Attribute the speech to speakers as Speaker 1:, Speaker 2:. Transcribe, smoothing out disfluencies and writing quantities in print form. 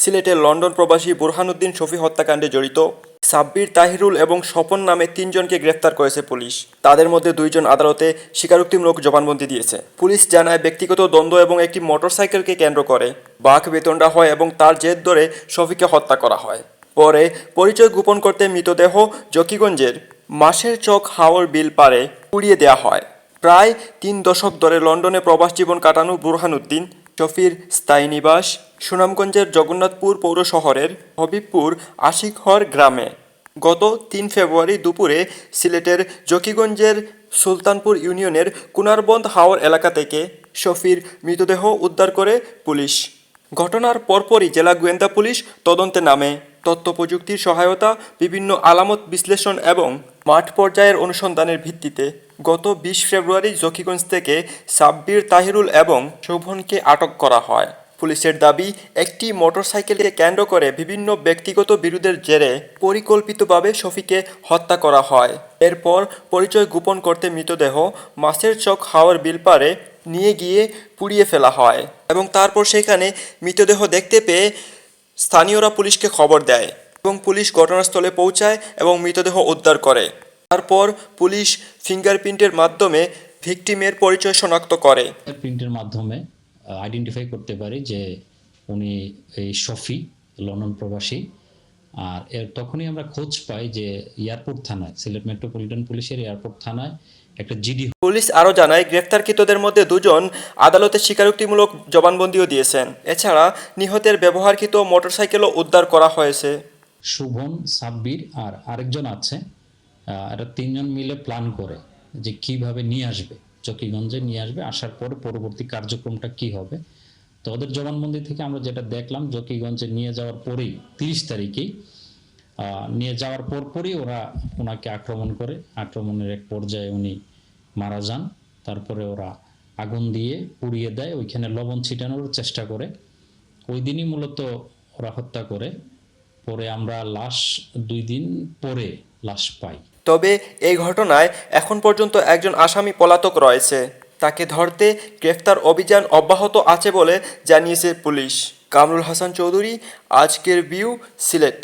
Speaker 1: সিলেটের লন্ডন প্রবাসী বুরহানুদ্দিন শফি হত্যাকাণ্ডে জড়িত সাব্বির তাহিরুল এবং স্বপন নামে 3 জনকে গ্রেফতার করেছে পুলিশ। তাদের মধ্যে 2 জন আদালতে স্বীকারোক্তিমূলক জবানবন্দি দিয়েছে। পুলিশ জানায় ব্যক্তিগত দ্বন্দ্ব এবং একটি মোটরসাইকেলকে কেন্দ্র করে বাকবিতণ্ডা হয় এবং তার জের ধরে শফিকে হত্যা করা হয়। পরে পরিচয় গোপন করতে মৃতদেহ জকিগঞ্জের মাসের চক হাওর বিল পাড়ে পুড়িয়ে দেওয়া হয়। প্রায় 3 দশক ধরে লন্ডনে প্রবাস জীবন কাটানো বুরহানুদ্দিন শফির স্থায়ী নিবাস সুনামগঞ্জের জগন্নাথপুর পৌর শহরের হবিবপুর আশিকহর গ্রামে। গত 3 ফেব্রুয়ারি দুপুরে সিলেটের জকিগঞ্জের সুলতানপুর ইউনিয়নের কুনারবন্দ হাওর এলাকা থেকে শফির মৃতদেহ উদ্ধার করে পুলিশ। ঘটনার পরপরই জেলা গোয়েন্দা পুলিশ তদন্তে নামে। তথ্য প্রযুক্তির সহায়তা, বিভিন্ন আলামত বিশ্লেষণ এবং মাঠ পর্যায়ের অনুসন্ধানের ভিত্তিতে গত 20 ফেব্রুয়ারি জকিগঞ্জ থেকে সাব্বির তাহিরুল এবং শোভনকে আটক করা হয়। পুলিশের দাবি, একটি মোটরসাইকেলকে কেন্দ্র করে বিভিন্ন ব্যক্তিগত বিরোধের জেরে পরিকল্পিতভাবে শফিকে হত্যা করা হয়। এরপর পরিচয় গোপন করতে মৃতদেহ মাছের চক হাওর বিলপাড়ে নিয়ে গিয়ে পুড়িয়ে ফেলা হয় এবং তারপর সেখানে মৃতদেহ দেখতে পেয়ে স্থানীয়রা পুলিশকে খবর দেয় এবং পুলিশ ঘটনাস্থলে পৌঁছায় এবং মৃতদেহ উদ্ধার করে। তারপর পুলিশ ফিঙ্গারপ্রিন্টের মাধ্যমে ভিকটিমের পরিচয় শনাক্ত করে।
Speaker 2: প্রিন্টের মাধ্যমে আইডেন্টিফাই করতে পারি যে উনি এই শফি লন্ডন প্রবাসী। আর তখনই আমরা খোঁজ পাই যে এয়ারপোর্ট থানায়, সিলেট মেট্রোপলিটন পুলিশের এয়ারপোর্ট থানায় একটা জিডি।
Speaker 1: পুলিশ আরও জানায়, গ্রেফতারকৃতদের মধ্যে 2 জন আদালতে স্বীকারোক্তিমূলক জবানবন্দিও দিয়েছেন। এছাড়া নিহতের ব্যবহারকৃত মোটরসাইকেলও উদ্ধার করা হয়েছে।
Speaker 2: শোভন, সাব্বির আর আরেকজন আছে, এরা 3 জন মিলে প্ল্যান করে যে কিভাবে নিয়ে আসবে, চকিগঞ্জে নিয়ে আসবে, আসার পর পরবর্তী কার্যক্রমটা কি হবে। তো ওদের জবানবন্দি থেকে আমরা যেটা দেখলাম, চকিগঞ্জে নিয়ে যাওয়ার পরেই 30 তারিখেই নিয়ে যাওয়ার পরপরই ওরা ওনাকে আক্রমণ করে। আক্রমণের এক পর্যায়ে উনি মারা যান। তারপরে ওরা আগুন দিয়ে পুড়িয়ে দেয়, ওইখানে লবণ ছিটানোর চেষ্টা করে। ওই দিনই মূলত ওরা হত্যা করে। পরে আমরা লাশ 2 দিন পরে লাশ পাই।
Speaker 1: তবে এই ঘটনায় এখন পর্যন্ত একজন আসামি পলাতক রয়েছে। তাকে ধরতে গ্রেফতার অভিযান অব্যাহত আছে বলে জানিয়েছে পুলিশ। কামরুল হাসান চৌধুরী, আজকের ভিউ, সিলেট।